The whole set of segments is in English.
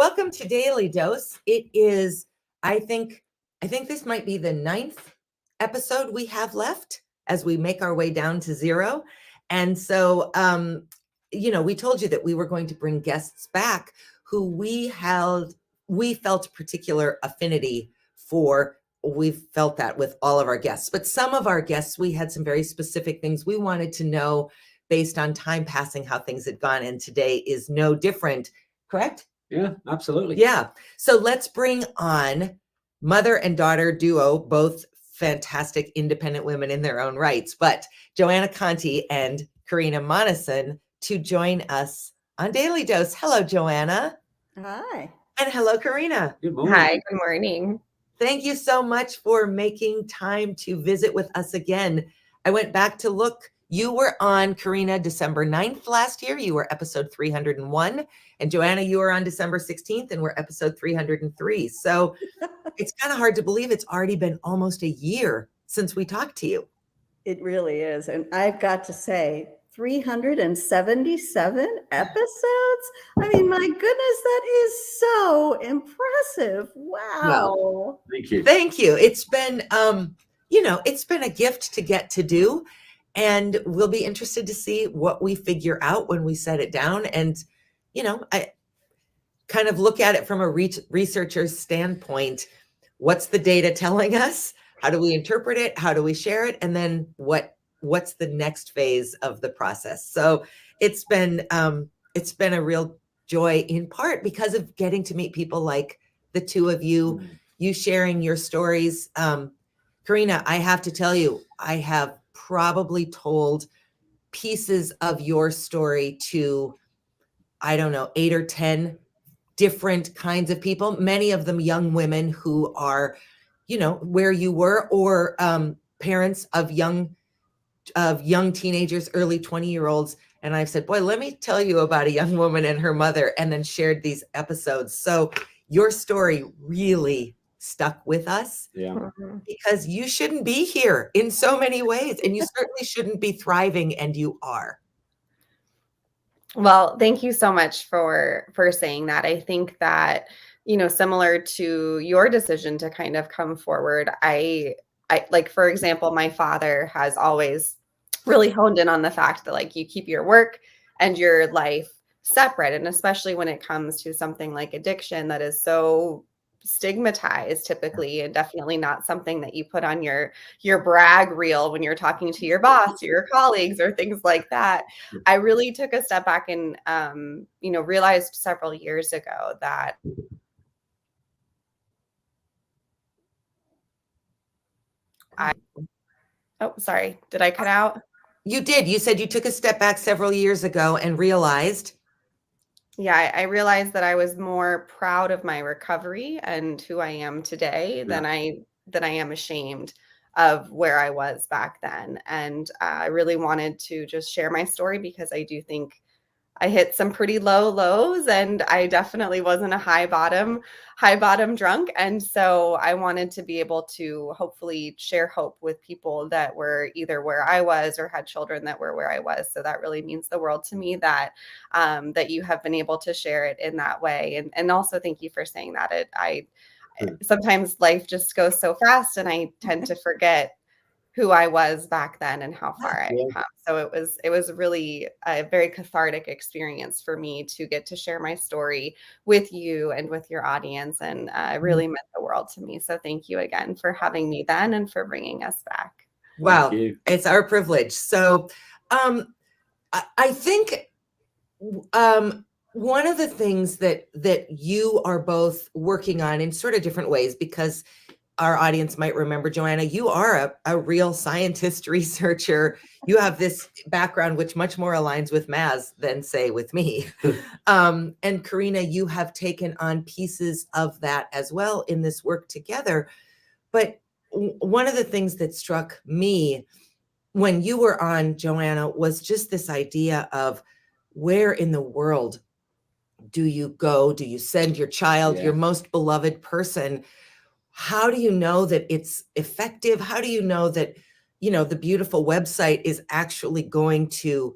Welcome to Daily Dose. It is, I think this might be the 9th episode we have left as we make our way down to 0. And so, we told you that we were going to bring guests back who we felt particular affinity for. We've felt that with all of our guests, but some of our guests, we had some very specific things we wanted to know based on time passing, how things had gone. And today is no different, correct? Yeah, absolutely. Yeah. So let's bring on mother and daughter duo, both fantastic independent women in their own rights, but Joanna Conti and Karina Monesson to join us on Daily Dose. Hello, Joanna. Hi. And hello, Karina. Good morning. Hi, good morning. Thank you so much for making time to visit with us again. I went back to look. You were on, Karina, December 9th last year. You were episode 301. And Joanna, you were on December 16th and we're episode 303. So it's kind of hard to believe it's already been almost a year since we talked to you. It really is. And I've got to say, 377 episodes? I mean, my goodness, that is so impressive. Wow. Well, thank you. Thank you. It's been, it's been a gift to get to do. And we'll be interested to see what we figure out when we set it down. And, I kind of look at it from a researcher's standpoint. What's the data telling us? How do we interpret it? How do we share it? And then what's the next phase of the process? So it's been a real joy, in part because of getting to meet people like the two of you, you sharing your stories. Karina, I have to tell you, I have probably told pieces of your story to, I don't know, 8 or 10 different kinds of people, many of them young women who are, where you were, or parents of young teenagers, early 20-year-olds. And I've said, boy, let me tell you about a young woman and her mother, and then shared these episodes. So your story really stuck with us, because you shouldn't be here in so many ways, and you certainly shouldn't be thriving, and you are. Well, thank you so much for saying that. I think that, similar to your decision to kind of come forward, I like, for example, my father has always really honed in on the fact that, like, you keep your work and your life separate. And especially when it comes to something like addiction that is so stigmatized typically, and definitely not something that you put on your brag reel when you're talking to your boss or your colleagues or things like that. I really took a step back and realized several years ago that sorry, did I cut out? You did. You said you took a step back several years ago and realized. Yeah, I realized that I was more proud of my recovery and who I am today than I am ashamed of where I was back then. And I really wanted to just share my story, because I do think I hit some pretty low lows, and I definitely wasn't a high bottom drunk. And so I wanted to be able to hopefully share hope with people that were either where I was or had children that were where I was. So that really means the world to me that that you have been able to share it in that way. And also thank you for saying that. Sometimes life just goes so fast, and I tend to forget who I was back then and how far I had come. So it was really a very cathartic experience for me to get to share my story with you and with your audience, and it really meant the world to me. So thank you again for having me then and for bringing us back. Wow, it's our privilege. So I think one of the things that you are both working on in sort of different ways, because our audience might remember, Joanna, you are a real scientist, researcher. You have this background which much more aligns with Maz than, say, with me. And Karina, you have taken on pieces of that as well in this work together. But one of the things that struck me when you were on, Joanna, was just this idea of, where in the world do you go? Do you send your child, your most beloved person? How do you know that it's effective? How do you know that, the beautiful website is actually going to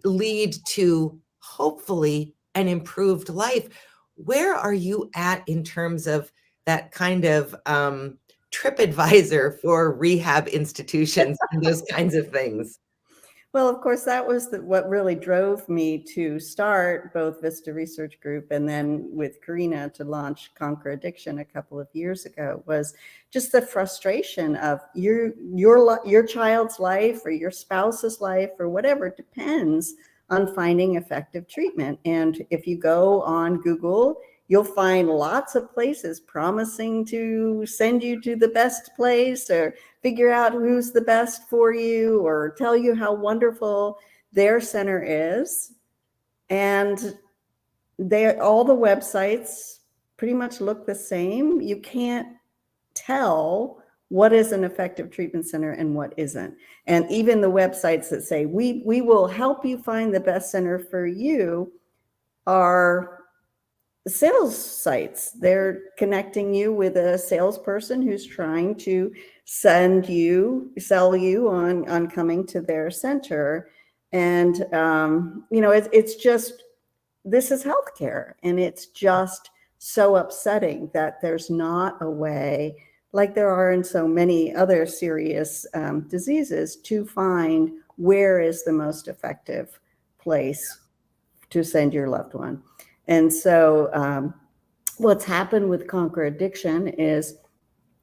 lead to hopefully an improved life? where are you at in terms of that kind of TripAdvisor for rehab institutions and those kinds of things? Well, of course, that was what really drove me to start both Vista Research Group and then with Karina to launch Conquer Addiction a couple of years ago, was just the frustration of your child's life or your spouse's life or whatever depends on finding effective treatment. And if you go on Google, you'll find lots of places promising to send you to the best place or figure out who's the best for you or tell you how wonderful their center is. And all the websites pretty much look the same. You can't tell what is an effective treatment center and what isn't. And even the websites that say, we will help you find the best center for you are sales sites. They're connecting you with a salesperson who's trying to sell you on coming to their center. And, it's just, this is healthcare. And it's just so upsetting that there's not a way, like there are in so many other serious diseases, to find where is the most effective place to send your loved one. And so what's happened with Conquer Addiction is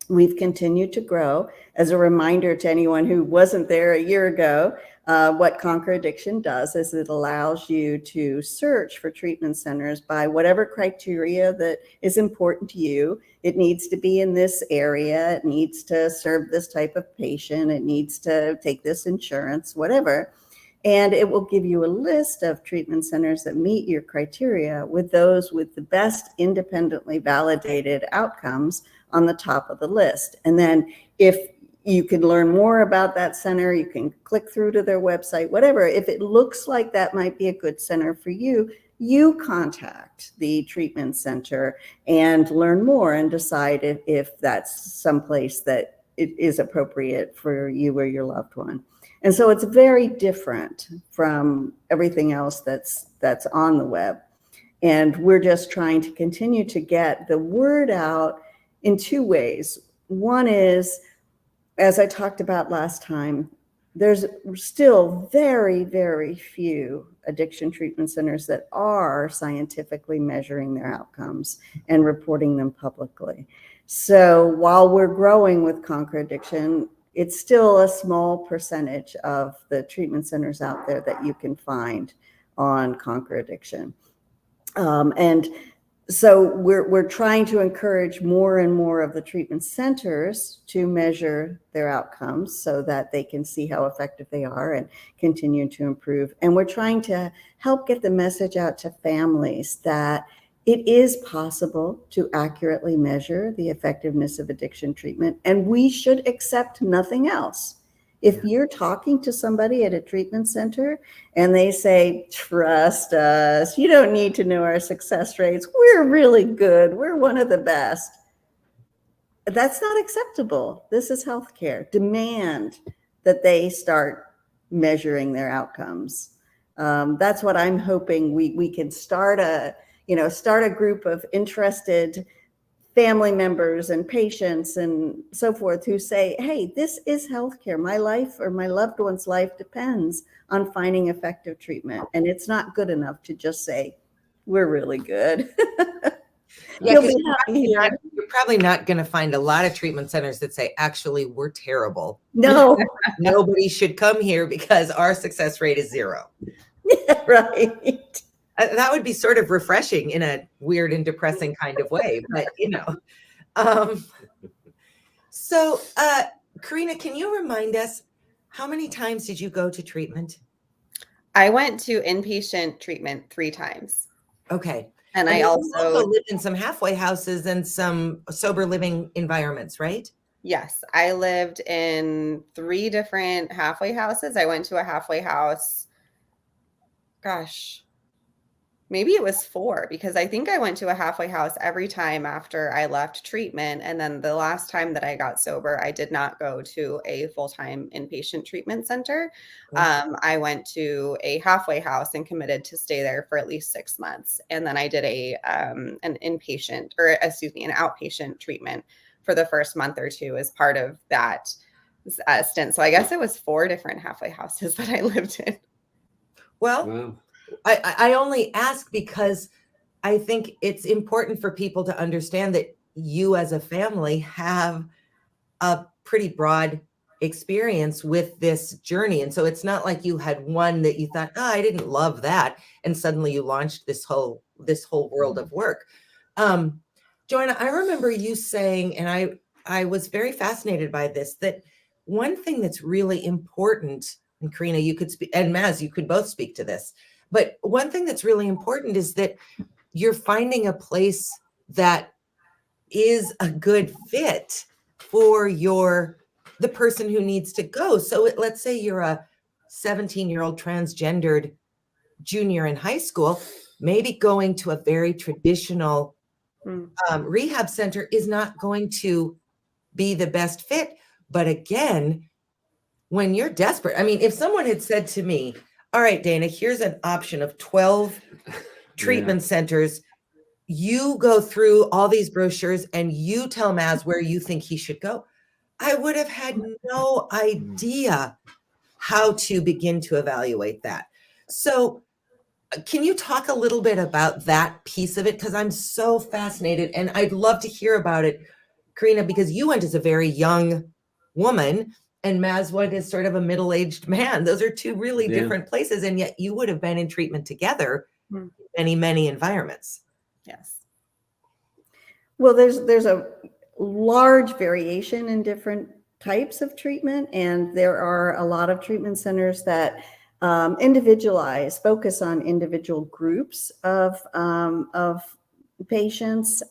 we've continued to grow. As a reminder to anyone who wasn't there a year ago, what Conquer Addiction does is it allows you to search for treatment centers by whatever criteria that is important to you. It needs to be in this area. It needs to serve this type of patient. It needs to take this insurance, whatever. And it will give you a list of treatment centers that meet your criteria, with those with the best independently validated outcomes on the top of the list. And then if you can learn more about that center, you can click through to their website, whatever. If it looks like that might be a good center for you, you contact the treatment center and learn more and decide if that's someplace that it is appropriate for you or your loved one. And so it's very different from everything else that's on the web. And we're just trying to continue to get the word out in two ways. One is, as I talked about last time, there's still very, very few addiction treatment centers that are scientifically measuring their outcomes and reporting them publicly. So while we're growing with Conquer Addiction, it's still a small percentage of the treatment centers out there that you can find on Conquer Addiction. And so we're trying to encourage more and more of the treatment centers to measure their outcomes so that they can see how effective they are and continue to improve. And we're trying to help get the message out to families that it is possible to accurately measure the effectiveness of addiction treatment, and we should accept nothing else. If you're talking to somebody at a treatment center and they say, trust us, you don't need to know our success rates, we're really good, we're one of the best, that's not acceptable. This is healthcare. Demand that they start measuring their outcomes. That's what I'm hoping we can start a group of interested family members and patients and so forth who say, hey, this is healthcare. My life or my loved one's life depends on finding effective treatment. And it's not good enough to just say, we're really good. Yeah, you're probably not going to find a lot of treatment centers that say, actually, we're terrible. No. Nobody should come here because our success rate is 0. Yeah, right. That would be sort of refreshing in a weird and depressing kind of way, but So Karina, can you remind us, how many times did you go to treatment? I went to inpatient treatment 3 times. Okay. And I also lived in some halfway houses and some sober living environments, right? Yes, I lived in 3 different halfway houses. I went to a halfway house, gosh, maybe it was 4, because I think I went to a halfway house every time after I left treatment. And then the last time that I got sober, I did not go to a full-time inpatient treatment center. I went to a halfway house and committed to stay there for at least 6 months. And then I did an inpatient, or excuse me, an outpatient treatment for the first month or two as part of that stint. So I guess it was 4 different halfway houses that I lived in. Well, Wow. I only ask because I think it's important for people to understand that you as a family have a pretty broad experience with this journey. And so it's not like you had one that you thought, oh, I didn't love that. And suddenly you launched this whole world of work. Joanna, I remember you saying, and I was very fascinated by this, that one thing that's really important, and Karina, you could speak, and Maz, you could both speak to this, but one thing that's really important is that you're finding a place that is a good fit for the person who needs to go. So let's say you're a 17-year-old transgendered junior in high school, maybe going to a very traditional rehab center is not going to be the best fit. But again, when you're desperate, I mean, if someone had said to me, all right, Dana, here's an option of 12 treatment centers. You go through all these brochures and you tell Maz where you think he should go. I would have had no idea how to begin to evaluate that. So can you talk a little bit about that piece of it? Because I'm so fascinated and I'd love to hear about it, Karina, because you went as a very young woman and Maz went as sort of a middle-aged man. Those are two really different places. And yet you would have been in treatment together in many, many environments. Yes. Well, there's a large variation in different types of treatment, and there are a lot of treatment centers that focus on individual groups of patients.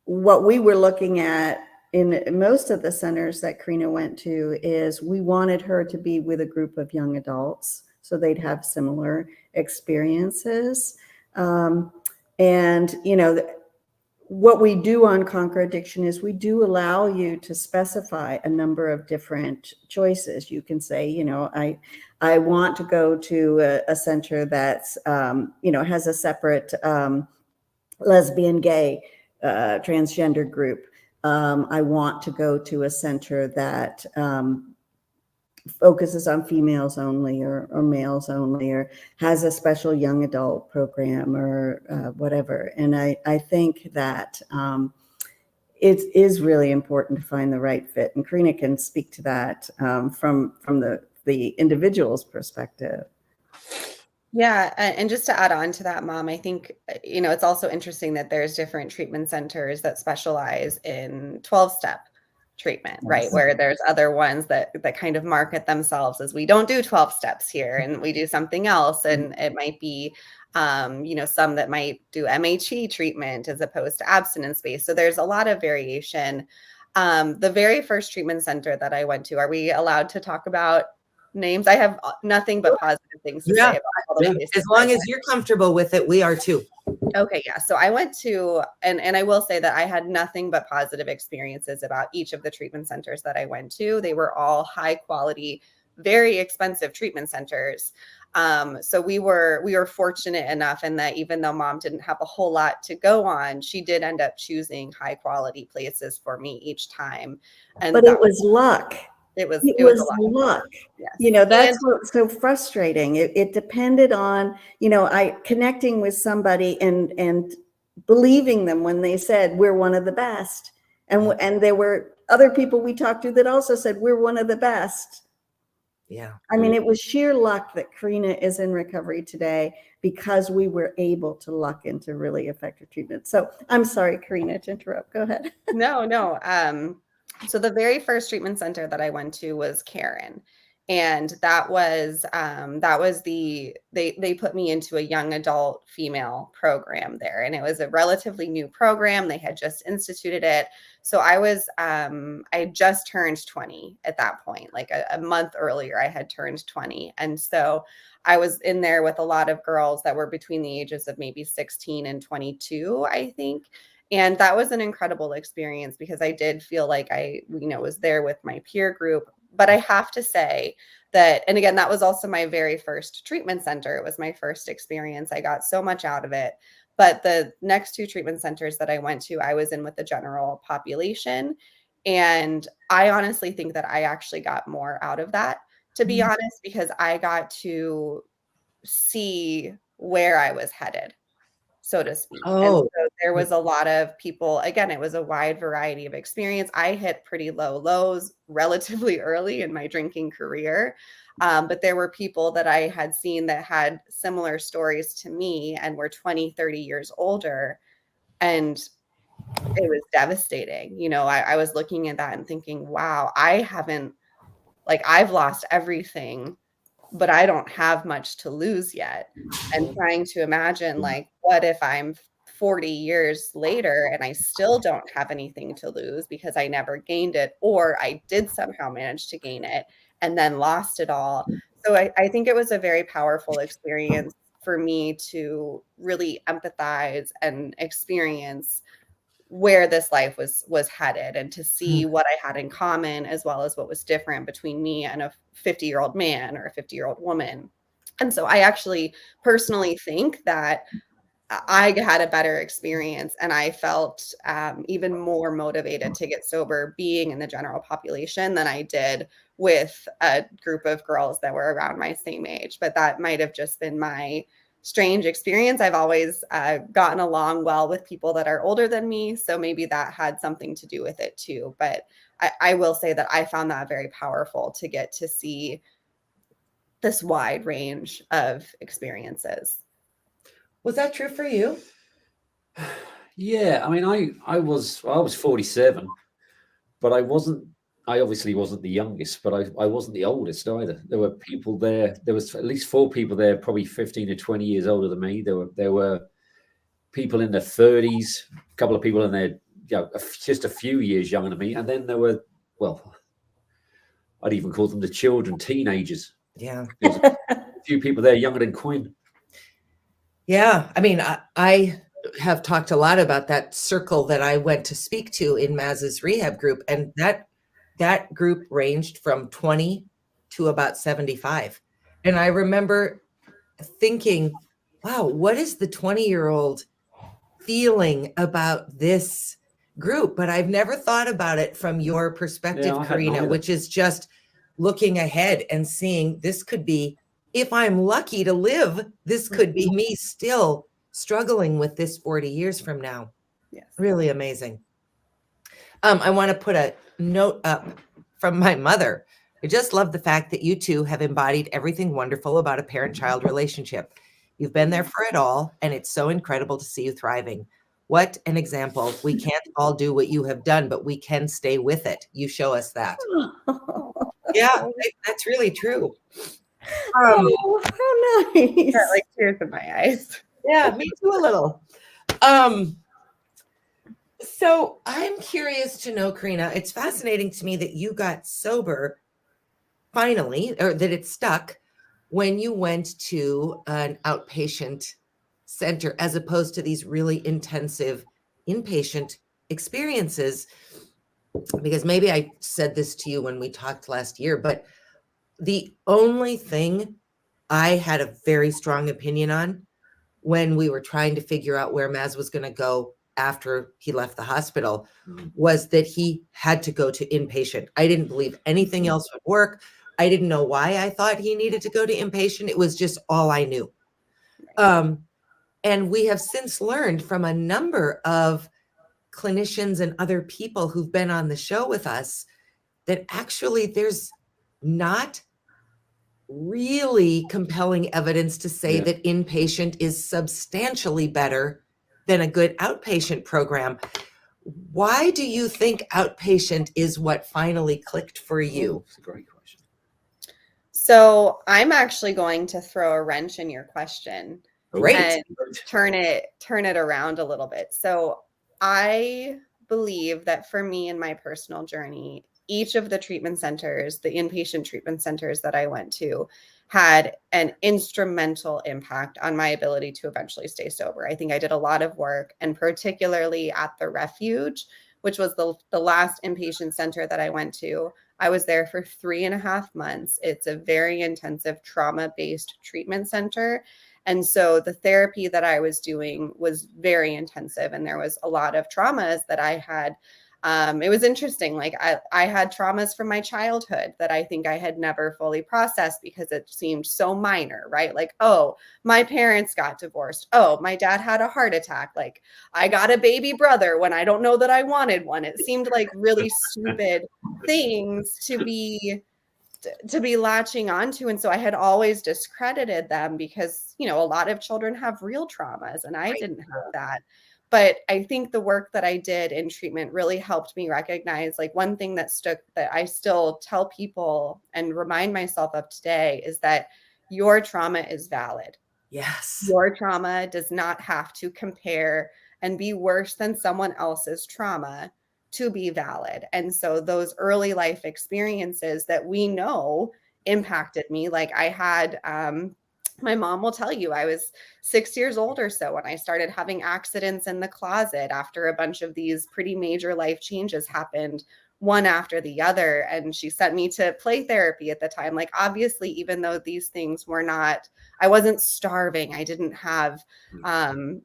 What we were looking at in most of the centers that Karina went to is we wanted her to be with a group of young adults so they'd have similar experiences. And, you know, what we do on Conquer Addiction is we do allow you to specify a number of different choices. You can say, you know, I want to go to a center that's, you know, has a separate lesbian, gay, transgender group. I want to go to a center that focuses on females only or males only, or has a special young adult program or whatever. And I think that it is really important to find the right fit. And Karina can speak to that from the individual's perspective. Yeah, and just to add on to that, Mom, I think, you know, it's also interesting that there's different treatment centers that specialize in 12-step treatment, right? Where there's other ones that kind of market themselves as we don't do 12 steps here and we do something else. And it might be, you know, some that might do MHE treatment as opposed to abstinence-based. So there's a lot of variation. The very first treatment center that I went to, are we allowed to talk about names? I have nothing but positive things to say about all the places. As long as you're comfortable with it, we are too. Okay, yeah. So I went to, and I will say that I had nothing but positive experiences about each of the treatment centers that I went to. They were all high quality, very expensive treatment centers. So we were fortunate enough in that even though Mom didn't have a whole lot to go on, she did end up choosing high quality places for me each time. But it was luck. It was luck. Yes. You know, that's what's so frustrating. It depended on, you know, connecting with somebody and believing them when they said we're one of the best. And there were other people we talked to that also said we're one of the best. Yeah. I mean, it was sheer luck that Karina is in recovery today because we were able to luck into really effective treatment. So I'm sorry, Karina, to interrupt. Go ahead. No. So the very first treatment center that I went to was Karen. And that was they put me into a young adult female program there, and it was a relatively new program. They had just instituted it. So I just turned 20 at that point. Like a month earlier, I had turned 20. And so I was in there with a lot of girls that were between the ages of maybe 16 and 22, I think. And that was an incredible experience because I did feel like I, was there with my peer group. But I have to say that, and again, that was also my very first treatment center. It was my first experience. I got so much out of it. But the next two treatment centers that I went to, I was in with the general population. And I honestly think that I actually got more out of that, to be honest, because I got to see where I was headed, so to speak. And so there was a lot of people, again, it was a wide variety of experience. I hit pretty low lows relatively early in my drinking career. But there were people that I had seen that had similar stories to me and were 20, 30 years older. And it was devastating. I was looking at that and thinking, wow, I've lost everything, but I don't have much to lose yet. And trying to imagine, like, what if I'm 40 years later and I still don't have anything to lose because I never gained it, or I did somehow manage to gain it and then lost it all. So I think it was a very powerful experience for me to really empathize and experience where this life was headed, and to see what I had in common as well as what was different between me and a 50-year-old man or a 50-year-old woman. And so I actually personally think that I had a better experience, and I felt even more motivated to get sober being in the general population than I did with a group of girls that were around my same age. But that might have just been my strange experience. I've always gotten along well with people that are older than me, so maybe that had something to do with it too. But I will say that I found that very powerful to get to see this wide range of experiences. Was that true for you? Yeah, I mean, I was 47, but I obviously wasn't the youngest, but I wasn't the oldest either. There were people there. There was at least 4 people there, probably 15 to 20 years older than me. There were people in their 30s, a couple of people in their, just a few years younger than me. And then there were, well, I'd even call them the children, teenagers. Yeah. There was a few people there younger than Quinn. Yeah. I mean, I have talked a lot about that circle that I went to speak to in Maz's rehab group. And that group ranged from 20 to about 75. And I remember thinking, wow, what is the 20-year-old feeling about this group? But I've never thought about it from your perspective, Karina, which is just looking ahead and seeing this could be, if I'm lucky to live, this could be me still struggling with this 40 years from now. Yes. Really amazing. I want to put a note up from my mother. I just love the fact that you two have embodied everything wonderful about a parent-child relationship. You've been there for it all, and it's so incredible to see you thriving. What an example. We can't all do what you have done, but we can stay with it. You show us that. Yeah, that's really true. Oh, how nice. Got like tears in my eyes. Yeah, me too a little. So I'm curious to know, Karina, it's fascinating to me that you got sober finally, or that it stuck when you went to an outpatient center as opposed to these really intensive inpatient experiences. Because maybe I said this to you when we talked last year, but the only thing I had a very strong opinion on when we were trying to figure out where Maz was going to go after he left the hospital was that he had to go to inpatient. I didn't believe anything else would work. I didn't know why I thought he needed to go to inpatient. It was just all I knew. And we have since learned from a number of clinicians and other people who've been on the show with us that actually there's not really compelling evidence to say that inpatient is substantially better than a good outpatient program. Why do you think outpatient is what finally clicked for you? That's a great question. So I'm actually going to throw a wrench in your question Great. and turn it around a little bit. So I believe that for me in my personal journey, each of the treatment centers, the inpatient treatment centers that I went to, had an instrumental impact on my ability to eventually stay sober. I think I did a lot of work, and particularly at the Refuge, which was the last inpatient center that I went to. I was there for 3.5 months. It's a very intensive trauma-based treatment center. And so the therapy that I was doing was very intensive, and there was a lot of traumas that I had. It was interesting. Like I had traumas from my childhood that I think I had never fully processed because it seemed so minor, right? Like, oh, my parents got divorced. Oh, my dad had a heart attack. Like I got a baby brother when I don't know that I wanted one. It seemed like really stupid things to be latching onto. And so I had always discredited them because, a lot of children have real traumas and I didn't have that. But I think the work that I did in treatment really helped me recognize, like, one thing that I still tell people and remind myself of today is that your trauma is valid. Yes. Your trauma does not have to compare and be worse than someone else's trauma to be valid. And so those early life experiences that we know impacted me, like I had, my mom will tell you I was 6 years old or so when I started having accidents in the closet after a bunch of these pretty major life changes happened, one after the other. And she sent me to play therapy at the time. Like, obviously, even though these things were not, I wasn't starving, I didn't have,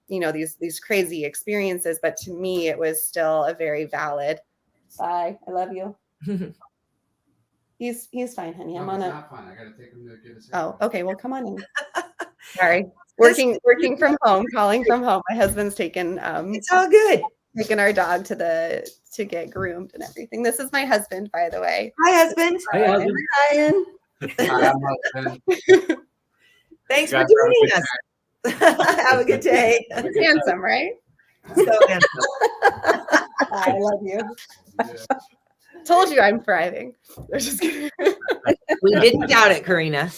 these crazy experiences. But to me, it was still a very valid. Bye. I love you. He's fine, honey. I'm on He's a. not fine. I gotta take him to get his. Oh, okay. Well, come on in. Sorry. Working from home, calling from home. My husband's taken It's all good. taking our dog to get groomed and everything. This is my husband, by the way. Hi, husband. Hey, husband. Ryan. Thanks for Guys, joining us. Have a good day. He's handsome, right? So handsome. I love you. Told you I'm thriving. Just kidding. We didn't doubt it, Karina.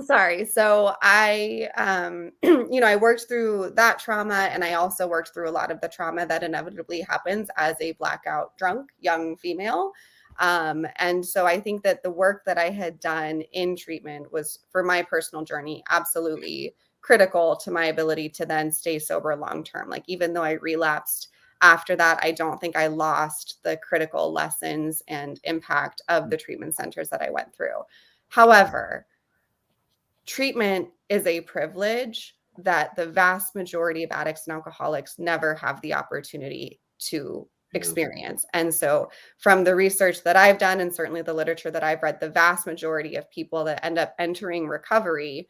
Sorry. So I, I worked through that trauma, and I also worked through a lot of the trauma that inevitably happens as a blackout drunk young female. And so I think that the work that I had done in treatment was, for my personal journey, absolutely critical to my ability to then stay sober long term. Like, even though I relapsed after that, I don't think I lost the critical lessons and impact of the treatment centers that I went through. However, treatment is a privilege that the vast majority of addicts and alcoholics never have the opportunity to experience. And so from the research that I've done, and certainly the literature that I've read, the vast majority of people that end up entering recovery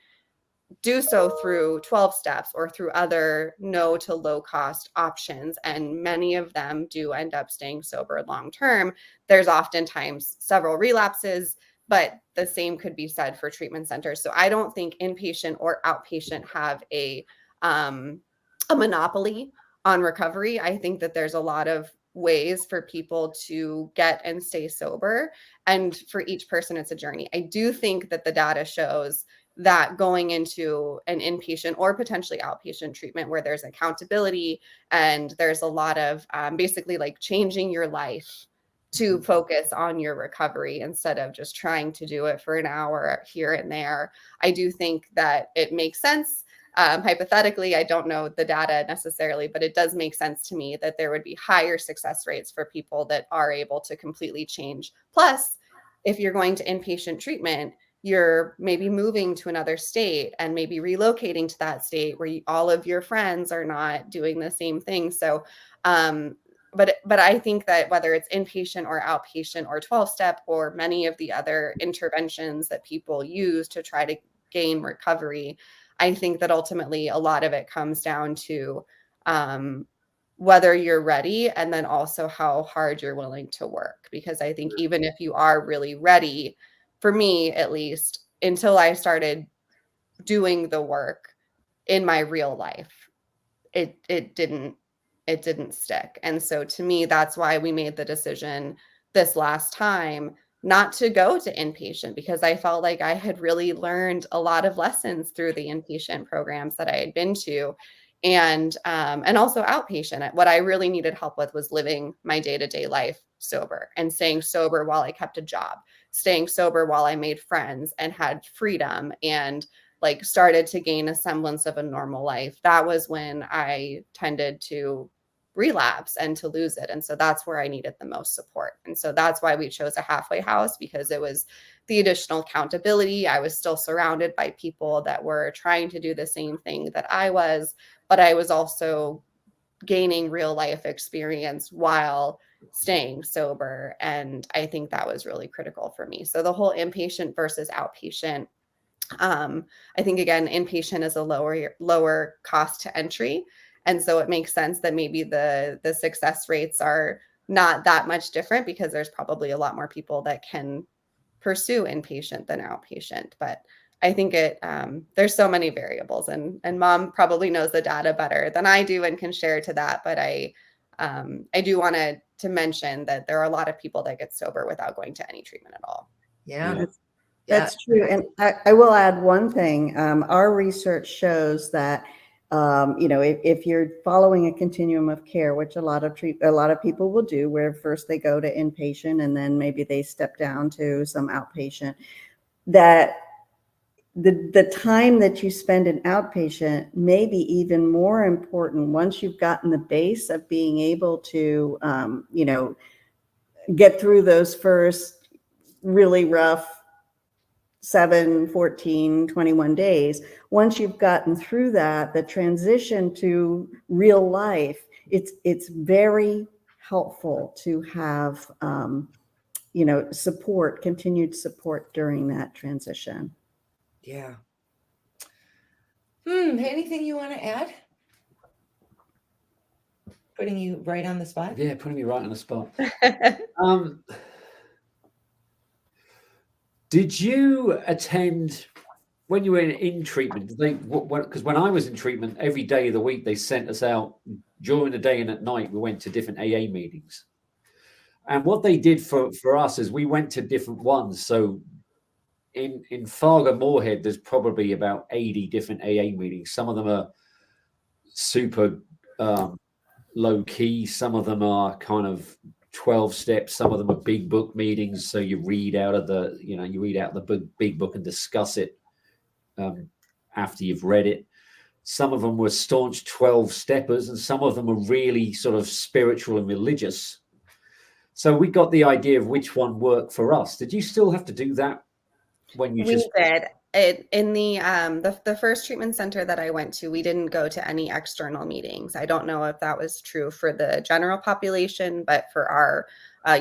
do so through 12 steps or through other no to low cost options. And many of them do end up staying sober long term. There's oftentimes several relapses, but the same could be said for treatment centers. So I don't think inpatient or outpatient have a monopoly on recovery. I think that there's a lot of ways for people to get and stay sober. And for each person, it's a journey. I do think that the data shows that going into an inpatient or potentially outpatient treatment where there's accountability and there's a lot of basically like changing your life to focus on your recovery instead of just trying to do it for an hour here and there. I do think that it makes sense. Hypothetically, I don't know the data necessarily, but it does make sense to me that there would be higher success rates for people that are able to completely change. Plus, if you're going to inpatient treatment, you're maybe moving to another state and maybe relocating to that state where all of your friends are not doing the same thing. So, but I think that whether it's inpatient or outpatient or 12-step or many of the other interventions that people use to try to gain recovery, I think that ultimately a lot of it comes down to whether you're ready and then also how hard you're willing to work. Because I think even if you are really ready, for me at least, until I started doing the work in my real life, it didn't stick. And so to me, that's why we made the decision this last time not to go to inpatient because I felt like I had really learned a lot of lessons through the inpatient programs that I had been to. And also outpatient. What I really needed help with was living my day-to-day life sober and staying sober while I kept a job, staying sober while I made friends and had freedom and like started to gain a semblance of a normal life. That was when I tended to relapse and to lose it. And so that's where I needed the most support. And so that's why we chose a halfway house, because it was the additional accountability. I was still surrounded by people that were trying to do the same thing that I was, but I was also gaining real life experience while staying sober. And I think that was really critical for me. So the whole inpatient versus outpatient, I think again, inpatient is a lower cost to entry. And so it makes sense that maybe the success rates are not that much different because there's probably a lot more people that can pursue inpatient than outpatient. But I think there's so many variables, and Mom probably knows the data better than I do and can share to that. But I do want to mention that there are a lot of people that get sober without going to any treatment at all. Yeah. That's true. And I will add one thing. Our research shows that, if you're following a continuum of care, which a lot of people will do, where first they go to inpatient and then maybe they step down to some outpatient, that the time that you spend in outpatient may be even more important once you've gotten the base of being able to, get through those first really rough 7, 14, 21 days. Once you've gotten through that, the transition to real life, it's very helpful to have, support, continued support during that transition. Yeah. Anything you want to add? Putting you right on the spot? Yeah, putting me right on the spot. Did you attend when you were in treatment? Did they, because when I was in treatment, every day of the week they sent us out during the day and at night. We went to different AA meetings, and what they did for us is we went to different ones. So in Fargo Moorhead, there's probably about 80 different AA meetings. Some of them are super low key. Some of them are kind of 12 steps. Some of them are big book meetings. So you read out of the big book and discuss it after you've read it. Some of them were staunch 12 steppers, and some of them were really sort of spiritual and religious. So we got the idea of which one worked for us. Did you still have to do that when you did it in the first treatment center that I went to? We didn't go to any external meetings. I don't know if that was true for the general population, but for our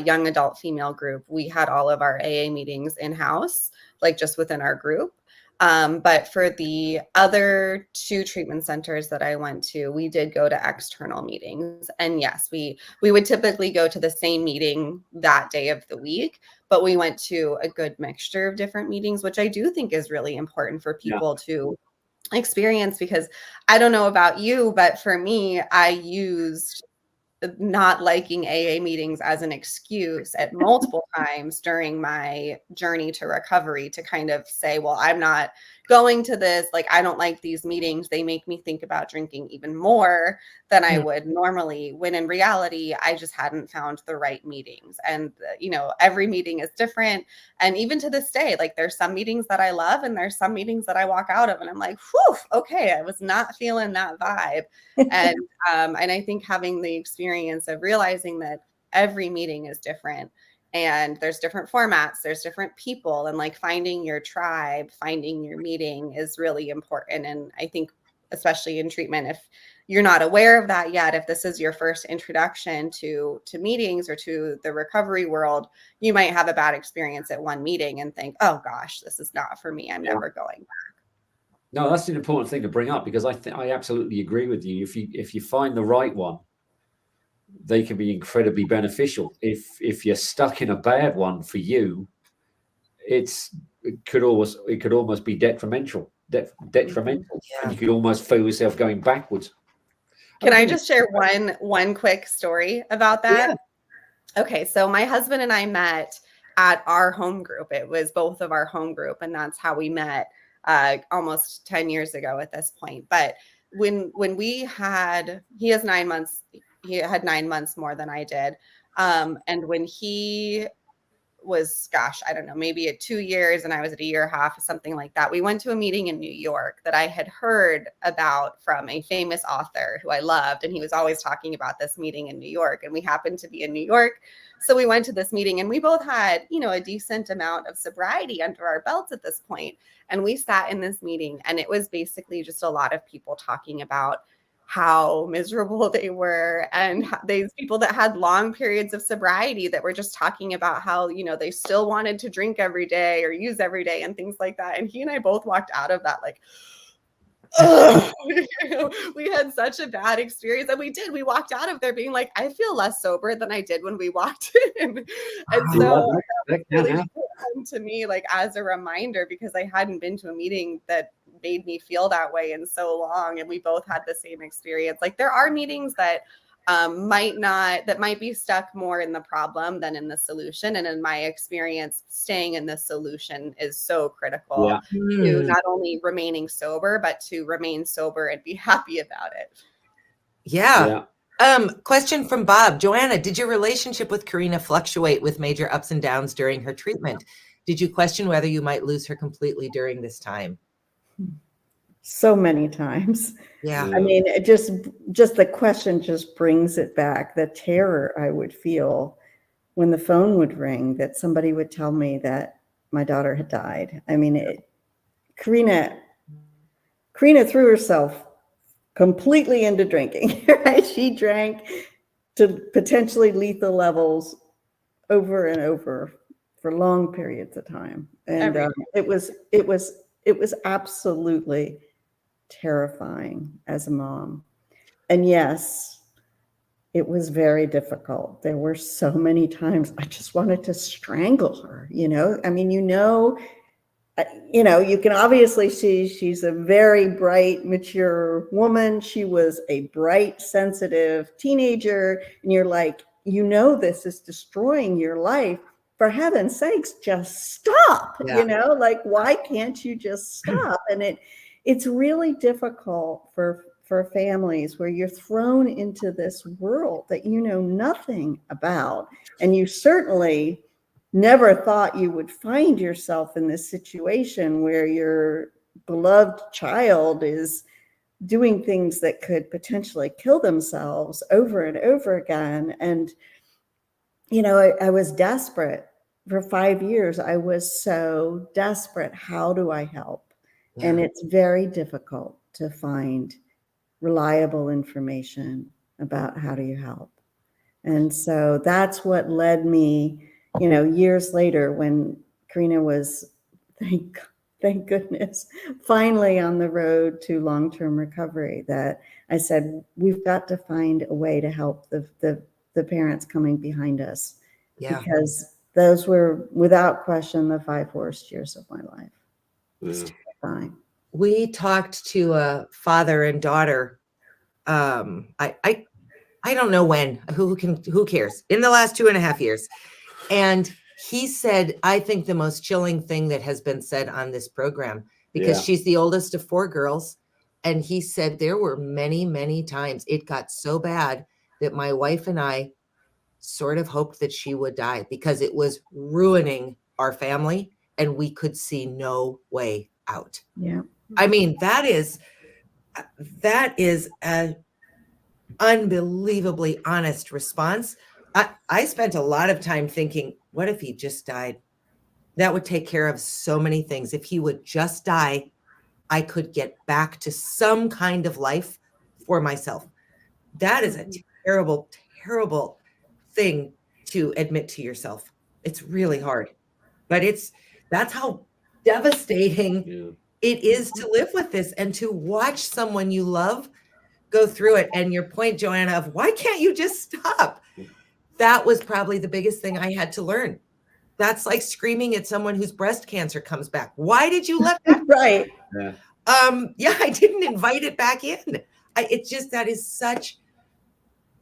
young adult female group, we had all of our AA meetings in-house, like just within our group. But for the other 2 treatment centers that I went to, we did go to external meetings. And yes, we would typically go to the same meeting that day of the week, but we went to a good mixture of different meetings, which I do think is really important for people to experience, because I don't know about you, but for me, I used not liking AA meetings as an excuse at multiple times during my journey to recovery to kind of say, well, I'm not going to this. Like, I don't like these meetings. They make me think about drinking even more than I would normally, when in reality, I just hadn't found the right meetings. And, every meeting is different. And even to this day, like, there's some meetings that I love and there's some meetings that I walk out of and I'm like, whew, okay, I was not feeling that vibe. And I think having the experience of realizing that every meeting is different and there's different formats, there's different people, and like finding your tribe, finding your meeting is really important. And I think especially in treatment, if you're not aware of that yet, if this is your first introduction to meetings or to the recovery world, you might have a bad experience at one meeting and think, oh gosh, this is not for me. I'm never going back. No, that's an important thing to bring up, because I absolutely agree with you. If you find the right one, they can be incredibly beneficial. If you're stuck in a bad one for you, it could almost be detrimental. And you could almost feel yourself going backwards. Can I just share one quick story about that? Yeah. Okay, so my husband and I met at our home group. It was both of our home group, and that's how we met almost 10 years ago at this point. But when we had, he has 9 months, he had 9 months more than I did. And when he was, gosh, I don't know, maybe at 2 years and I was at a year and a half, something like that, we went to a meeting in New York that I had heard about from a famous author who I loved. And he was always talking about this meeting in New York. And we happened to be in New York. So we went to this meeting, and we both had, you know, a decent amount of sobriety under our belts at this point. And we sat in this meeting, and it was basically just a lot of people talking about how miserable they were, and these people that had long periods of sobriety that were just talking about how, you know, they still wanted to drink every day or use every day and things like that. And he and I both walked out of that like, oh, we had such a bad experience. And we walked out of there being like, I feel less sober than I did when we walked in. And so that really can happen. come to me like as a reminder, because I hadn't been to a meeting that made me feel that way in so long. And we both had the same experience. Like there are meetings that might be stuck more in the problem than in the solution. And in my experience, staying in the solution is so critical to not only remaining sober, but to remain sober and be happy about it. Yeah. Question from Bob. Joanna, did your relationship with Karina fluctuate with major ups and downs during her treatment? Did you question whether you might lose her completely during this time? So many times. Yeah. I mean, it just the question just brings it back. The terror I would feel when the phone would ring that somebody would tell me that my daughter had died. I mean, Karina threw herself completely into drinking, right? She drank to potentially lethal levels over and over for long periods of time. And it was absolutely terrifying as a mom. And yes, it was very difficult. There were so many times I just wanted to strangle her, you know? I mean, you can obviously see she's a very bright, mature woman. She was a bright, sensitive teenager. And you're like, this is destroying your life. For heaven's sakes, just stop, like, why can't you just stop? And it's really difficult for families where you're thrown into this world that you know nothing about. And you certainly never thought you would find yourself in this situation where your beloved child is doing things that could potentially kill themselves over and over again. And, I was desperate. For 5 years, I was so desperate. How do I help? Yeah. And it's very difficult to find reliable information about how do you help. And so that's what led me, years later when Karina was, thank goodness, finally on the road to long-term recovery, that I said, we've got to find a way to help the parents coming behind us. Yeah. Because those were, without question, the 5 worst years of my life. It's terrifying. We talked to a father and daughter. I don't know when. Who cares? In the last 2.5 years, and he said, I think the most chilling thing that has been said on this program, because she's the oldest of 4 girls, and he said there were many, many times it got so bad that my wife and I sort of hoped that she would die because it was ruining our family and we could see no way out. Yeah. I mean, that is an unbelievably honest response. I spent a lot of time thinking, what if he just died? That would take care of so many things. If he would just die, I could get back to some kind of life for myself. That is a terrible, terrible thing to admit to yourself. It's really hard, but that's how devastating it is to live with this and to watch someone you love go through it. And your point, Joanna, of why can't you just stop? That was probably the biggest thing I had to learn. That's like screaming at someone whose breast cancer comes back. Why did you let that? Right. Yeah. I didn't invite it back in. That is such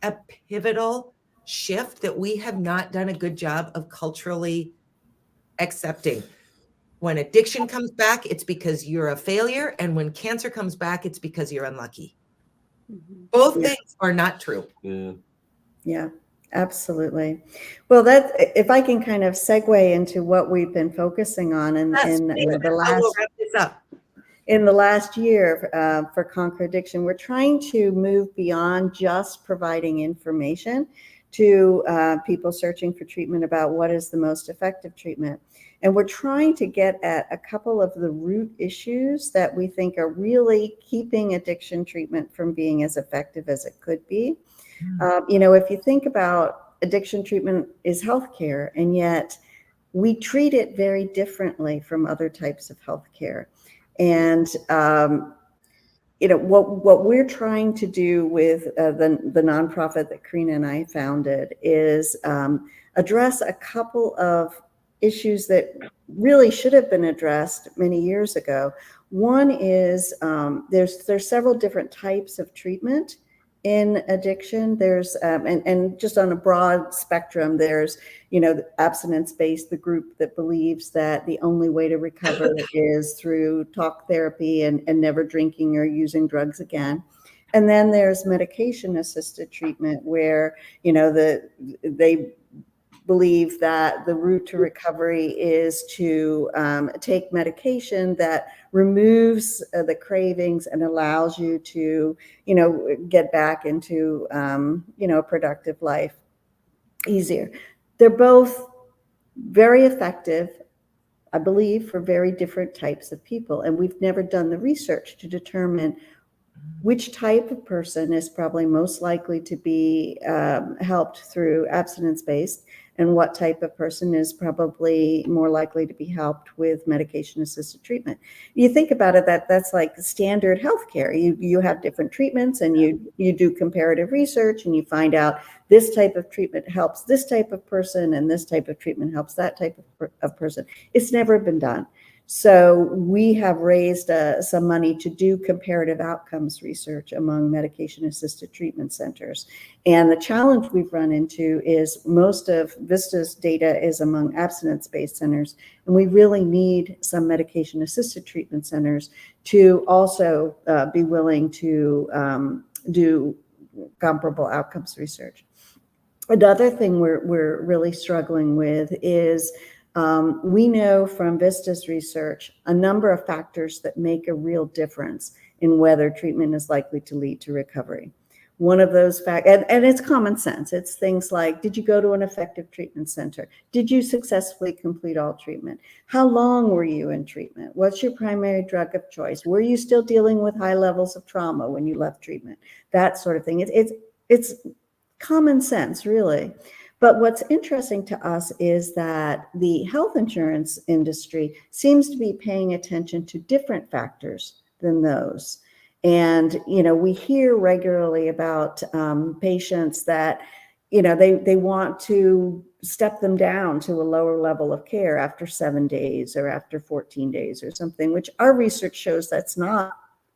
a pivotal shift that we have not done a good job of culturally accepting. When addiction comes back, it's because you're a failure. And when cancer comes back, it's because you're unlucky. Both things are not true. Yeah, absolutely. Well, that if I can kind of segue into what we've been focusing on in the last year for Conquer Addiction, we're trying to move beyond just providing information to people searching for treatment about what is the most effective treatment. And we're trying to get at a couple of the root issues that we think are really keeping addiction treatment from being as effective as it could be. If you think about addiction treatment is healthcare, and yet we treat it very differently from other types of healthcare. And what we're trying to do with the nonprofit that Karina and I founded is address a couple of issues that really should have been addressed many years ago. One is there's several different types of treatment in addiction. There's and just on a broad spectrum, there's the abstinence-based, the group that believes that the only way to recover is through talk therapy and never drinking or using drugs again. And then there's medication-assisted treatment where they believe that the route to recovery is to take medication that removes the cravings and allows you to, get back into, a productive life easier. They're both very effective, I believe, for very different types of people. And we've never done the research to determine which type of person is probably most likely to be helped through abstinence-based, and what type of person is probably more likely to be helped with medication-assisted treatment. You think about it, that's like standard healthcare. You have different treatments, and you do comparative research, and you find out this type of treatment helps this type of person, and this type of treatment helps that type of person. It's never been done. So we have raised some money to do comparative outcomes research among medication-assisted treatment centers. And the challenge we've run into is most of Vista's data is among abstinence-based centers, and we really need some medication-assisted treatment centers to also be willing to do comparable outcomes research. Another thing we're really struggling with is we know from Vista's research a number of factors that make a real difference in whether treatment is likely to lead to recovery. One of those factors, and it's common sense, it's things like, did you go to an effective treatment center? Did you successfully complete all treatment? How long were you in treatment? What's your primary drug of choice? Were you still dealing with high levels of trauma when you left treatment? That sort of thing. It's common sense, really. But what's interesting to us is that the health insurance industry seems to be paying attention to different factors than those. And, we hear regularly about patients that, they want to step them down to a lower level of care after 7 days or after 14 days or something, which our research shows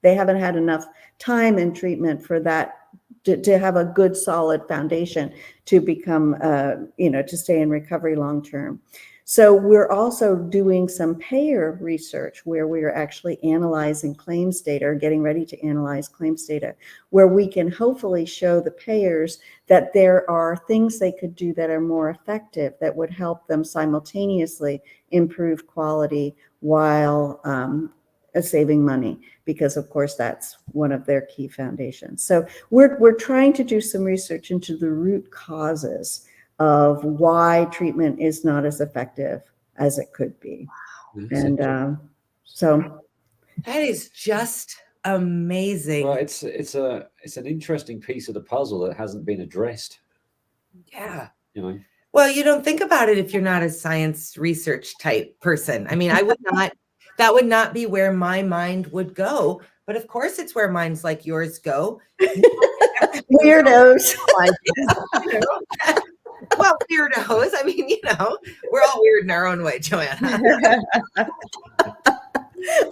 they haven't had enough time in treatment for that to have a good solid foundation to become, to stay in recovery long term. So we're also doing some payer research where we are actually analyzing claims data, or getting ready to analyze claims data, where we can hopefully show the payers that there are things they could do that are more effective, that would help them simultaneously improve quality while saving money, because of course that's one of their key foundations. So we're trying to do some research into the root causes of why treatment is not as effective as it could be. Wow. And so that is just amazing. Well, it's an interesting piece of the puzzle that hasn't been addressed. Yeah. Well, you don't think about it if you're not a science research type person. I mean, I would not. That would not be where my mind would go. But of course, it's where minds like yours go. Weirdos. Well, weirdos. I mean, we're all weird in our own way, Joanna.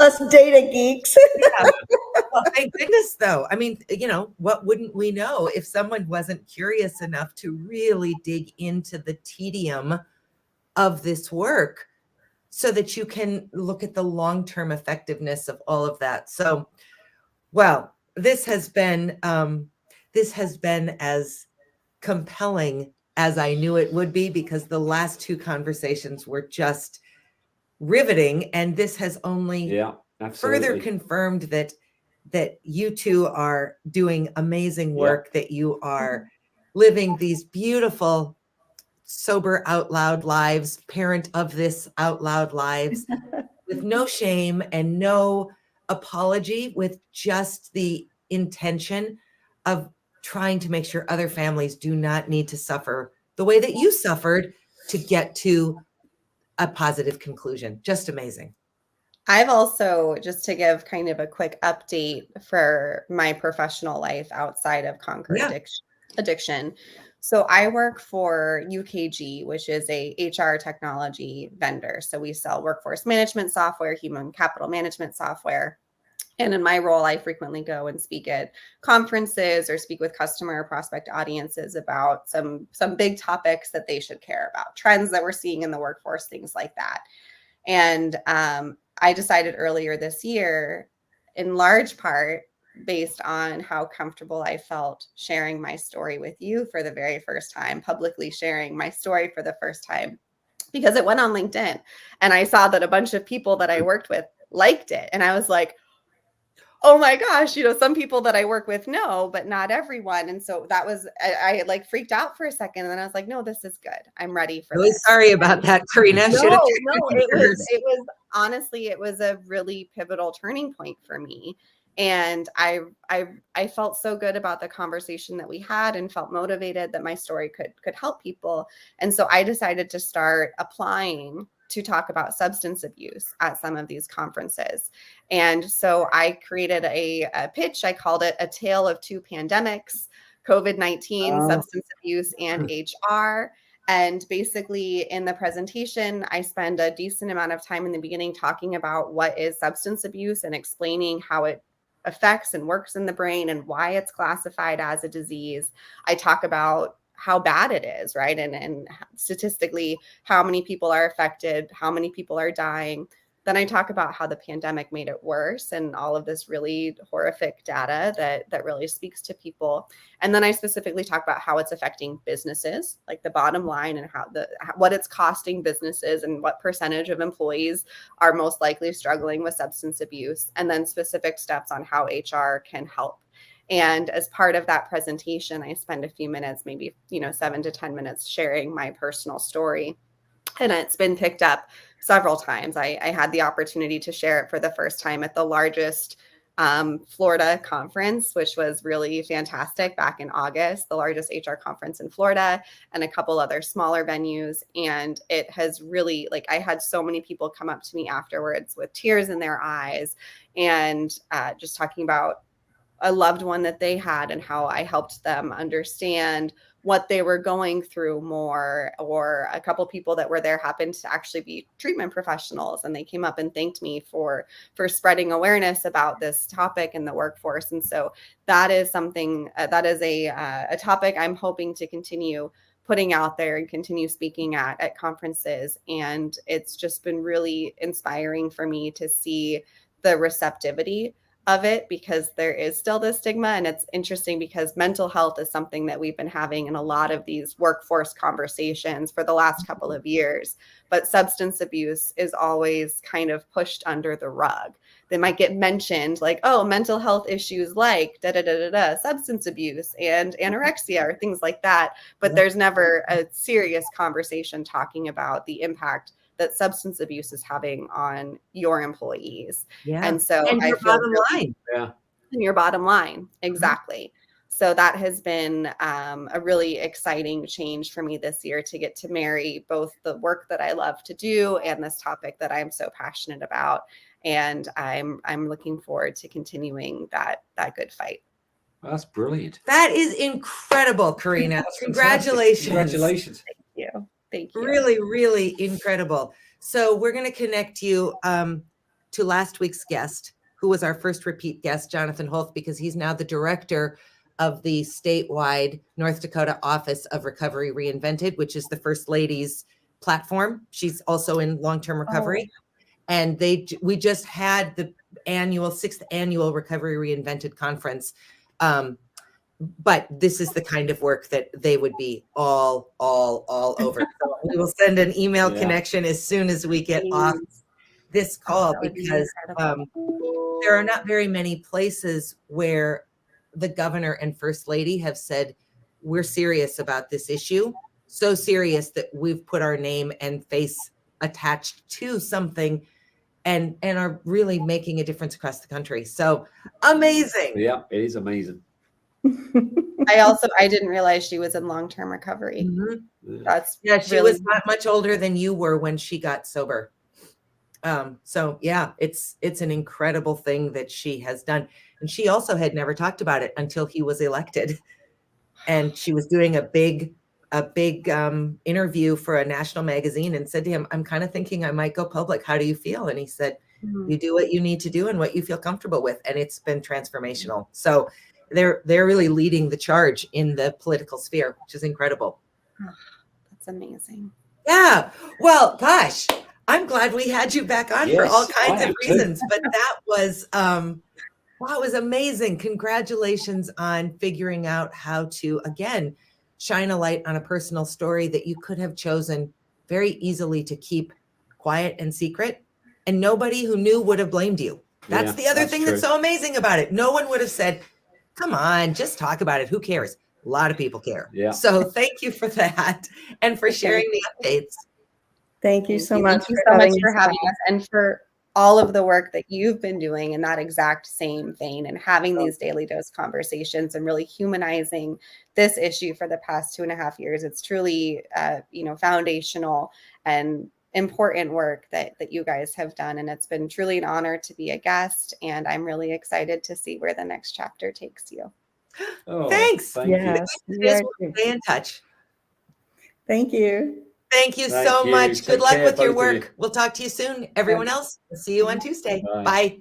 Us data geeks. Yeah. Well, thank goodness, though. I mean, what wouldn't we know if someone wasn't curious enough to really dig into the tedium of this work? so that you can look at the long-term effectiveness of all of that. So, well, this has been as compelling as I knew it would be, because the last two conversations were just riveting, and this has only further confirmed that you two are doing amazing work, that you are living these beautiful, sober, out loud lives, parent of this out loud lives, with no shame and no apology, with just the intention of trying to make sure other families do not need to suffer the way that you suffered to get to a positive conclusion. Just amazing. I've also, just to give kind of a quick update for my professional life outside of Conquer Addiction. So I work for UKG, which is a HR technology vendor. So we sell workforce management software, human capital management software. And in my role, I frequently go and speak at conferences or speak with customer or prospect audiences about some big topics that they should care about, trends that we're seeing in the workforce, things like that. And I decided earlier this year, in large part based on how comfortable I felt sharing my story with you for the very first time, publicly sharing my story for the first time, because it went on LinkedIn and I saw that a bunch of people that I worked with liked it. And I was like, oh my gosh, some people that I work with know, but not everyone. And so that was, I like freaked out for a second. And then I was like, no, this is good. I'm ready for really this. Sorry about that, Karina. No, it was honestly, it was a really pivotal turning point for me. And I felt so good about the conversation that we had and felt motivated that my story could help people. And so I decided to start applying to talk about substance abuse at some of these conferences. And so I created a pitch. I called it A Tale of Two Pandemics, COVID-19, substance abuse, and HR. And basically in the presentation, I spend a decent amount of time in the beginning talking about what is substance abuse and explaining how it affects and works in the brain and why it's classified as a disease. I talk about how bad it is, right? And statistically, how many people are affected, how many people are dying. Then I talk about how the pandemic made it worse and all of this really horrific data that really speaks to people. And then I specifically talk about how it's affecting businesses, like the bottom line, and what it's costing businesses and what percentage of employees are most likely struggling with substance abuse, and then specific steps on how HR can help. And as part of that presentation, I spend a few minutes, maybe 7 to 10 minutes, sharing my personal story. And it's been picked up several times. I had the opportunity to share it for the first time at the largest Florida conference, which was really fantastic back in August, the largest HR conference in Florida, and a couple other smaller venues. And it has really, I had so many people come up to me afterwards with tears in their eyes and just talking about a loved one that they had and how I helped them understand what they were going through more. Or a couple people that were there happened to actually be treatment professionals, and they came up and thanked me for spreading awareness about this topic in the workforce. And so that is something that is a topic I'm hoping to continue putting out there and continue speaking at conferences. And it's just been really inspiring for me to see the receptivity of it, because there is still this stigma. And it's interesting because mental health is something that we've been having in a lot of these workforce conversations for the last couple of years, but substance abuse is always kind of pushed under the rug. They might get mentioned like, oh, mental health issues like substance abuse and anorexia or things like that, but there's never a serious conversation talking about the impact that substance abuse is having on your employees. Yeah. And so and your bottom line. Yeah. And your bottom line. Exactly. So that has been a really exciting change for me this year, to get to marry both the work that I love to do and this topic that I'm so passionate about. And I'm looking forward to continuing that good fight. Well, that's brilliant. That is incredible, Karina. That's Congratulations. Congratulations. Thank you. Really, really incredible. So we're going to connect you to last week's guest, who was our first repeat guest, Jonathan Holth, because he's now the director of the statewide North Dakota Office of Recovery Reinvented, which is the First Lady's platform. She's also in long-term recovery. And we just had the sixth annual Recovery Reinvented conference. But this is the kind of work that they would be all over. So we will send an email connection as soon as we get off this call, because there are not very many places where the governor and first lady have said, we're serious about this issue. So serious that we've put our name and face attached to something and are really making a difference across the country. So amazing. Yeah, it is amazing. I didn't realize she was in long-term recovery. That's she was not much older than you were when she got sober. So yeah, it's an incredible thing that she has done. And she also had never talked about it until he was elected. And she was doing a big interview for a national magazine and said to him, I'm kind of thinking I might go public. How do you feel? And he said, you do what you need to do and what you feel comfortable with. And it's been transformational. So they're really leading the charge in the political sphere, which is incredible. Oh, that's amazing. Yeah. Well, gosh, I'm glad we had you back on for all kinds of reasons, but that was, wow, it was amazing. Congratulations on figuring out how to, again, shine a light on a personal story that you could have chosen very easily to keep quiet and secret, and nobody who knew would have blamed you. That's the other thing that's so amazing about it. No one would have said, come on, just talk about it. Who cares? A lot of people care. Yeah. So thank you for that and for sharing the updates. Thank you so much. Thank you so much for having us and for all of the work that you've been doing in that exact same vein and having these daily dose conversations and really humanizing this issue for the past 2.5 years. It's truly, foundational and important work that you guys have done. And it's been truly an honor to be a guest. And I'm really excited to see where the next chapter takes you. Oh, thanks. Thank you. Stay in touch. Thank you. Thank you so much. Good luck with your work. You. We'll talk to you soon. Everyone else, we'll see you on Tuesday. Bye.